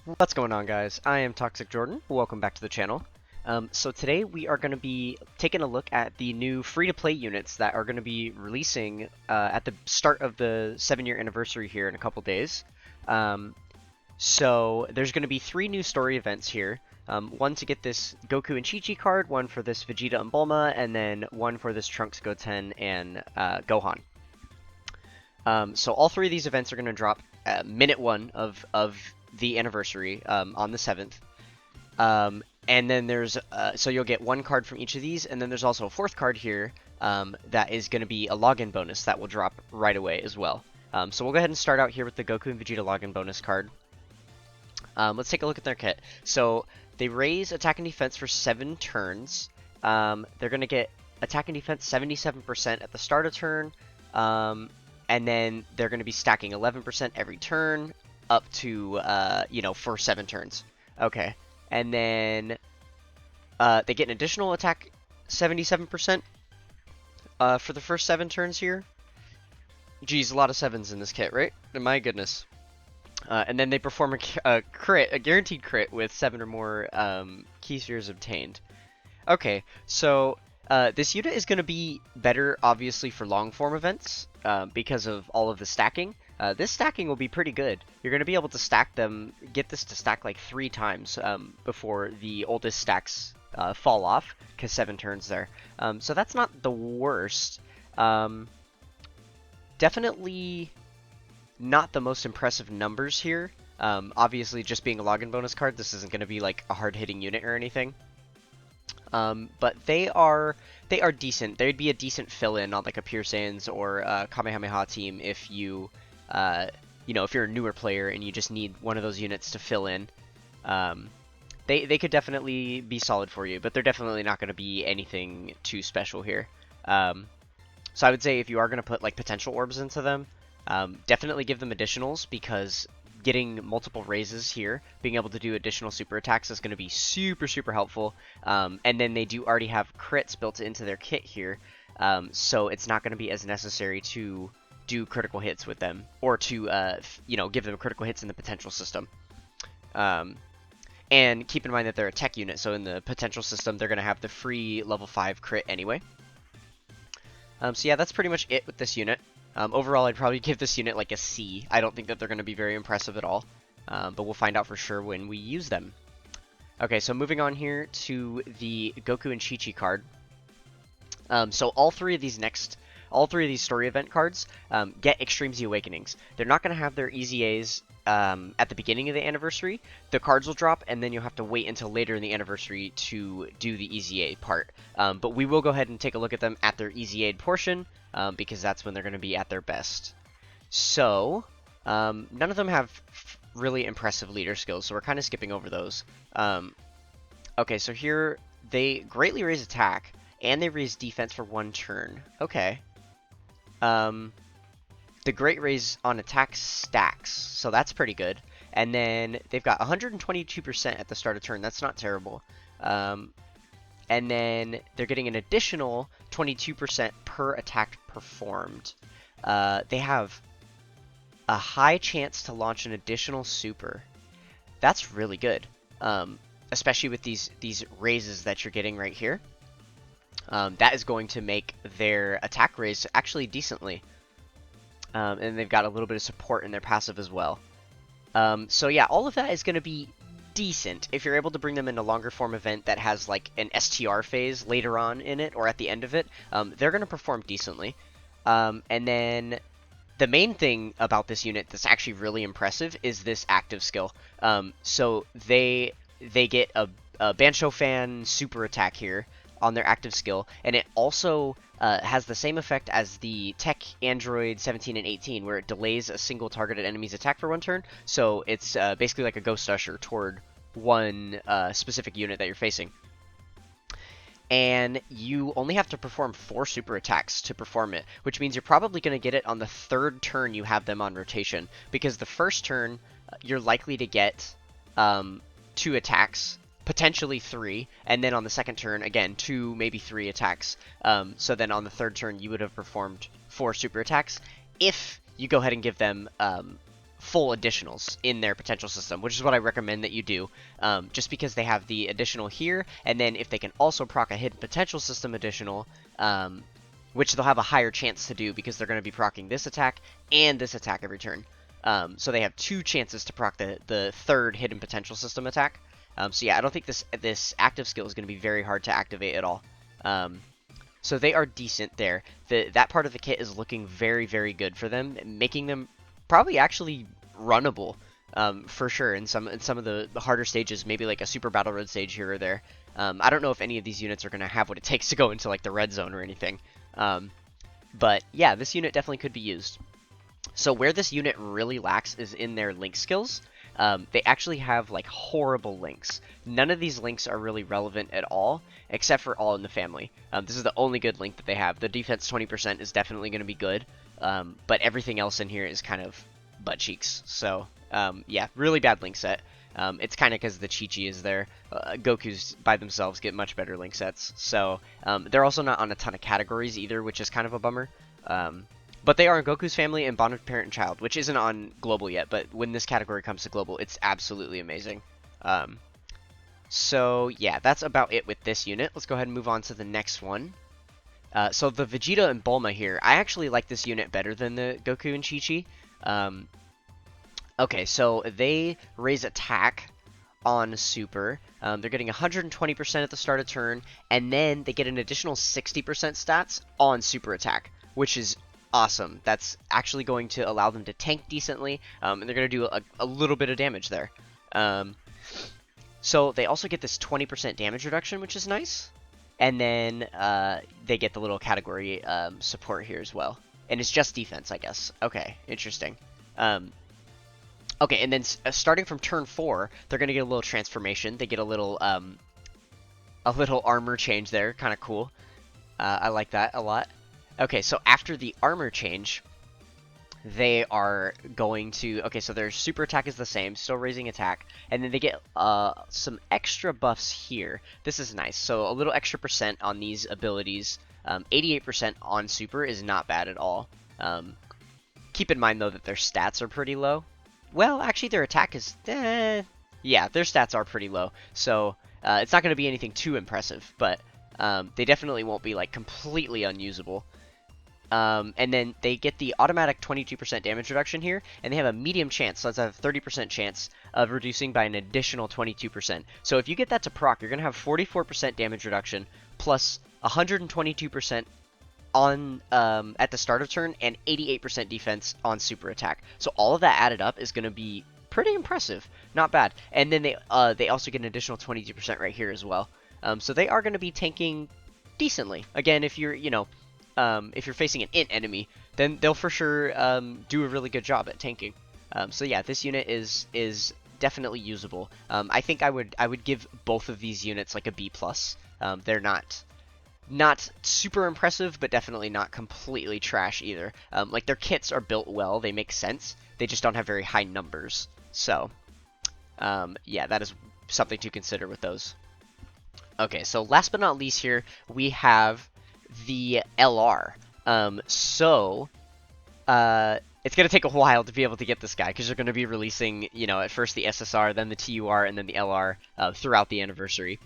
What's going on, guys? I am Toxic Jordan. Welcome back to the channel. So today we are going to be taking a look at the new free-to-play units that are going to be releasing at the start of the 7-year anniversary here in a couple days. So there's going to be 3 new story events here. One to get this Goku and Chi-Chi card, one for this Vegeta and Bulma, and then one for this Trunks, Goten, and Gohan. So all 3 of these events are going to drop at minute 1 of the anniversary on the 7th. And then there's, so you'll get 1 card from each of these, and then there's also a 4th card here that is going to be a login bonus that will drop right away as well. So we'll go ahead and start out here with the Goku and Vegeta login bonus card. Let's take a look at their kit. So they raise attack and defense for 7 turns. They're going to get attack and defense 77% at the start of turn, and then they're going to be stacking 11% every turn, up to, for 7 turns. Okay. And then they get an additional attack 77% for the first 7 turns here. Geez, a lot of 7s in this kit, right? My goodness. And then they perform a crit, a guaranteed crit with 7 or more key spheres obtained. Okay, so this unit is going to be better, obviously, for long form events because of all of the stacking. This stacking will be pretty good. You're going to be able to stack them, get this to stack like 3 times before the oldest stacks fall off, because 7 turns there. So that's not the worst. Definitely not the most impressive numbers here. Obviously, just being a login bonus card, this isn't going to be like a hard-hitting unit or anything. But they are decent. They'd be a decent fill-in on like a Pure Saiyans or Kamehameha team if you, if you're a newer player and you just need one of those units to fill in. They could definitely be solid for you, but they're definitely not going to be anything too special here. So I would say if you are going to put like potential orbs into them, definitely give them additionals, because getting multiple raises here, being able to do additional super attacks is going to be super, super helpful. And then they do already have crits built into their kit here, so it's not going to be as necessary to do critical hits with them, or to, give them critical hits in the potential system. And keep in mind that they're a tech unit, so in the potential system, they're going to have the free level 5 crit anyway. So yeah, that's pretty much it with this unit. Overall, I'd probably give this unit like a C. I don't think that they're going to be very impressive at all, but we'll find out for sure when we use them. Okay, so moving on here to the Goku and Chi-Chi card. So all three of these story event cards get Extreme Z Awakenings. They're not going to have their EZAs at the beginning of the anniversary. The cards will drop, and then you'll have to wait until later in the anniversary to do the EZA part. But we will go ahead and take a look at them at their EZA portion, because that's when they're going to be at their best. So, none of them have really impressive leader skills, so we're kind of skipping over those. Okay, so here, they greatly raise attack, and they raise defense for 1 turn. Okay. The Great Raise on attack stacks, so that's pretty good. And then they've got 122% at the start of turn. That's not terrible. And then they're getting an additional 22% per attack performed. They have a high chance to launch an additional super. That's really good, especially with these raises that you're getting right here. That is going to make their attack raise actually decently. And they've got a little bit of support in their passive as well. So yeah, all of that is going to be decent if you're able to bring them in a longer form event that has like an STR phase later on in it or at the end of it. They're going to perform decently. And then the main thing about this unit that's actually really impressive is this active skill. So they get a Bancho Fan super attack here on their active skill, and it also has the same effect as the Tech Android 17 and 18, where it delays a single targeted enemy's attack for 1 turn. So it's basically like a Ghost Usher toward one specific unit that you're facing. And you only have to perform 4 super attacks to perform it, which means you're probably going to get it on the 3rd turn you have them on rotation, because the first turn you're likely to get 2 attacks, potentially 3, and then on the second turn, again, 2, maybe 3 attacks. So then on the 3rd turn, you would have performed 4 super attacks if you go ahead and give them full additionals in their potential system, which is what I recommend that you do, just because they have the additional here, and then if they can also proc a hidden potential system additional, which they'll have a higher chance to do because they're going to be proccing this attack and this attack every turn. So they have 2 chances to proc the third hidden potential system attack. So yeah, I don't think this active skill is going to be very hard to activate at all. So they are decent there. That part of the kit is looking very, very good for them, making them probably actually runnable, for sure, in some of the harder stages, maybe like a Super Battle Road stage here or there. I don't know if any of these units are going to have what it takes to go into like the red zone or anything. But yeah, this unit definitely could be used. So where this unit really lacks is in their link skills. They actually have like horrible links. None of these links are really relevant at all, except for All in the Family. This is the only good link that they have. The defense 20% is definitely going to be good, but everything else in here is kind of butt cheeks. So yeah, really bad link set. It's kind of because the Chi-Chi is there. Goku's by themselves get much better link sets. So they're also not on a ton of categories either, which is kind of a bummer. But they are in Goku's Family and Bonded Parent and Child, which isn't on Global yet, but when this category comes to Global, it's absolutely amazing. So yeah, that's about it with this unit. Let's go ahead and move on to the next one. So the Vegeta and Bulma here, I actually like this unit better than the Goku and Chi-Chi. Okay, so they raise attack on Super. They're getting 120% at the start of turn, and then they get an additional 60% stats on Super attack, which is awesome. That's actually going to allow them to tank decently, and they're going to do a little bit of damage there. So they also get this 20% damage reduction, which is nice. And then they get the little category support here as well. And it's just defense, I guess. Okay, interesting. Okay, and then starting from turn 4, they're going to get a little transformation. They get a little armor change there. Kind of cool. I like that a lot. Okay, so after the armor change, they are going to... Okay, so their super attack is the same, still raising attack. And then they get some extra buffs here. This is nice. So a little extra percent on these abilities. 88% on super is not bad at all. Keep in mind, though, that their stats are pretty low. Well, actually, their attack is... yeah, their stats are pretty low. So it's not going to be anything too impressive, but they definitely won't be, like, completely unusable. And then they get the automatic 22% damage reduction here, and they have a medium chance, so that's a 30% chance of reducing by an additional 22%. So if you get that to proc, you're going to have 44% damage reduction, plus 122% on at the start of turn, and 88% defense on super attack. So all of that added up is going to be pretty impressive. Not bad. And then they also get an additional 22% right here as well. So they are going to be tanking decently. Again, if you're, if you're facing an int enemy, then they'll for sure do a really good job at tanking. So yeah, this unit is definitely usable. I think I would give both of these units like a B+. They're not super impressive, but definitely not completely trash either. Like their kits are built well, they make sense. They just don't have very high numbers. So yeah, that is something to consider with those. Okay, so last but not least here, we have the LR. It's going to take a while to be able to get this guy, because they're going to be releasing, at first the SSR, then the TUR, and then the LR throughout the anniversary.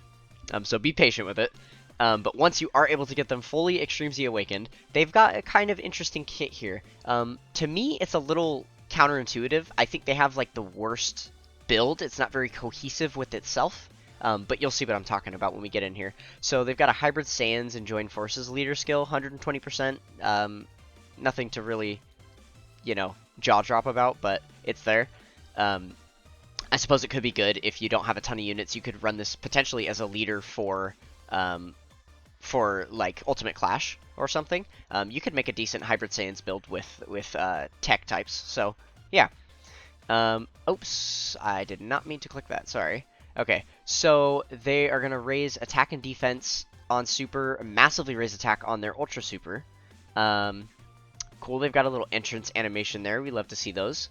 So be patient with it. But once you are able to get them fully Extreme Z Awakened, they've got a kind of interesting kit here. To me, it's a little counterintuitive. I think they have, like, the worst build. It's not very cohesive with itself. But you'll see what I'm talking about when we get in here. So they've got a Hybrid Saiyans and Join Forces leader skill, 120%. Nothing to really, jaw drop about, but it's there. I suppose it could be good if you don't have a ton of units. You could run this potentially as a leader for like Ultimate Clash or something. You could make a decent Hybrid Saiyans build with tech types. So yeah. Oops, I did not mean to click that. Sorry. Okay, so they are going to raise attack and defense on super, massively raise attack on their ultra super. Cool, they've got a little entrance animation there. We love to see those.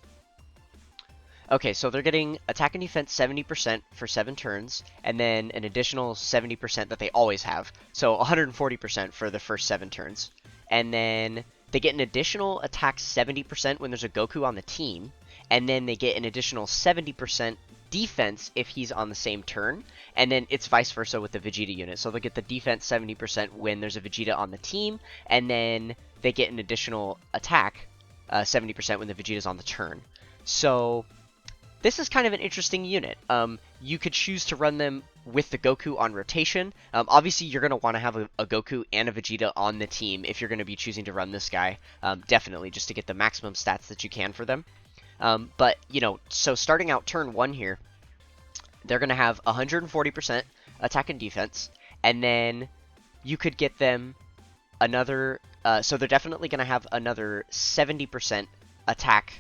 Okay, so they're getting attack and defense 70% for 7 turns, and then an additional 70% that they always have. So 140% for the first 7 turns. And then they get an additional attack 70% when there's a Goku on the team, and then they get an additional 70% defense if he's on the same turn, and then it's vice versa with the Vegeta unit. So they'll get the defense 70% when there's a Vegeta on the team, and then they get an additional attack 70% when the Vegeta's on the turn. So this is kind of an interesting unit. You could choose to run them with the Goku on rotation. Obviously, you're going to want to have a Goku and a Vegeta on the team if you're going to be choosing to run this guy. Definitely, just to get the maximum stats that you can for them. But, you know, so starting out turn 1 here, they're going to have 140% attack and defense, and then you could get them another, so they're definitely going to have another 70% attack.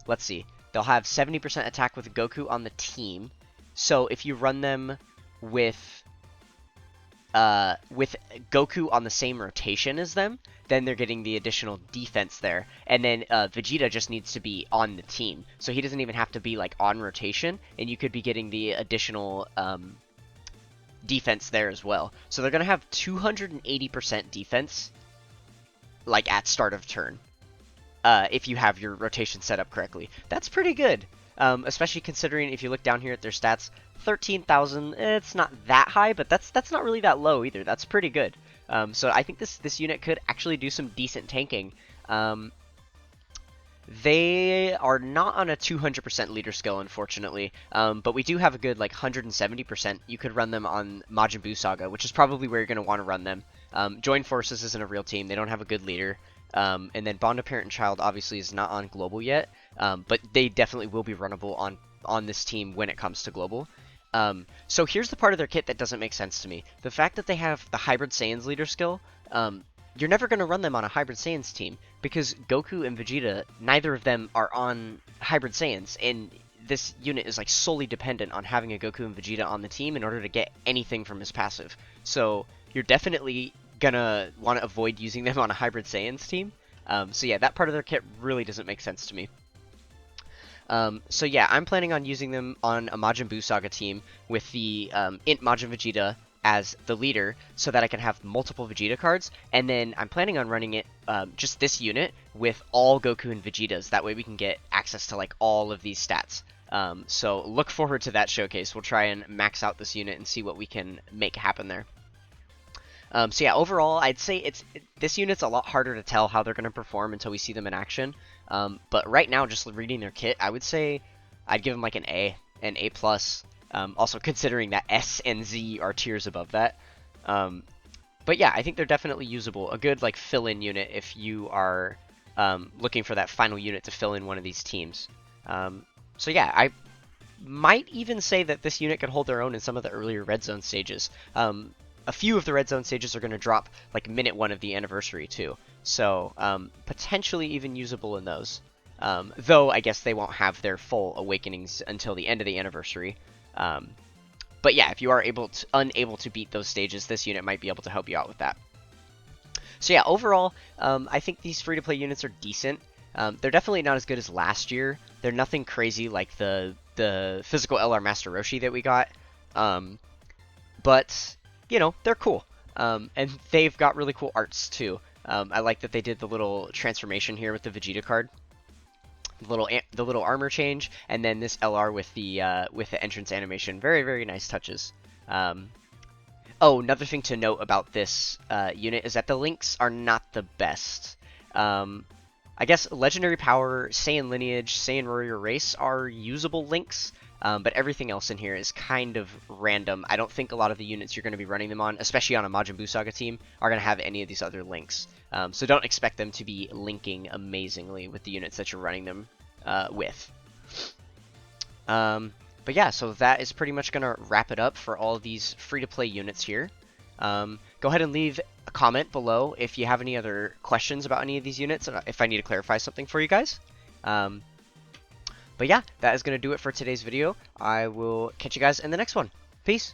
Let's see, they'll have 70% attack with Goku on the team, so if you run them with Goku on the same rotation as them, then they're getting the additional defense there. And then Vegeta just needs to be on the team, so he doesn't even have to be like on rotation, and you could be getting the additional defense there as well. So they're gonna have 280% defense, like at start of turn, if you have your rotation set up correctly. That's pretty good, especially considering if you look down here at their stats. 13,000, it's not that high, but that's not really that low either. That's pretty good. So I think this unit could actually do some decent tanking. They are not on a 200% leader skill, unfortunately, but we do have a good like 170%. You could run them on Majin Buu Saga, which is probably where you're going to want to run them. Join Forces isn't a real team. They don't have a good leader. And then Bond of Parent and Child obviously is not on Global yet, but they definitely will be runnable on this team when it comes to Global. So here's the part of their kit that doesn't make sense to me. The fact that they have the Hybrid Saiyans leader skill, you're never going to run them on a Hybrid Saiyans team, because Goku and Vegeta, neither of them are on Hybrid Saiyans, and this unit is like solely dependent on having a Goku and Vegeta on the team in order to get anything from his passive. So you're definitely gonna want to avoid using them on a Hybrid Saiyans team. So yeah, that part of their kit really doesn't make sense to me. So yeah, I'm planning on using them on a Majin Buu Saga team with the Int Majin Vegeta as the leader, so that I can have multiple Vegeta cards, and then I'm planning on running it, just this unit, with all Goku and Vegetas. That way we can get access to like all of these stats. So look forward to that showcase. We'll try and max out this unit and see what we can make happen there. So yeah, overall, I'd say this unit's a lot harder to tell how they're going to perform until we see them in action. But right now, just reading their kit, I would say I'd give them like an A plus. Also considering that S and Z are tiers above that. But yeah, I think they're definitely usable. A good like fill-in unit if you are looking for that final unit to fill in one of these teams. So yeah, I might even say that this unit could hold their own in some of the earlier Red Zone stages. A few of the Red Zone stages are going to drop like minute 1 of the anniversary too. So potentially even usable in those. Though I guess they won't have their full awakenings until the end of the anniversary. But yeah, if you are unable to beat those stages, this unit might be able to help you out with that. So yeah, overall, I think these free-to-play units are decent. They're definitely not as good as last year. They're nothing crazy like the physical LR Master Roshi that we got. But, you know, they're cool. And they've got really cool arts too. I like that they did the little transformation here with the Vegeta card. The little armor change, and then this LR with the entrance animation. Very, very nice touches. Oh, another thing to note about this unit is that the links are not the best. I guess Legendary Power, Saiyan Lineage, Saiyan Warrior Race are usable links, but everything else in here is kind of random. I don't think a lot of the units you're going to be running them on, especially on a Majin Buu Saga team, are going to have any of these other links. So don't expect them to be linking amazingly with the units that you're running them with. But yeah, so that is pretty much going to wrap it up for all of these free-to-play units here. Go ahead and leave a comment below if you have any other questions about any of these units, and if I need to clarify something for you guys. But yeah, that is going to do it for today's video. I will catch you guys in the next one. Peace!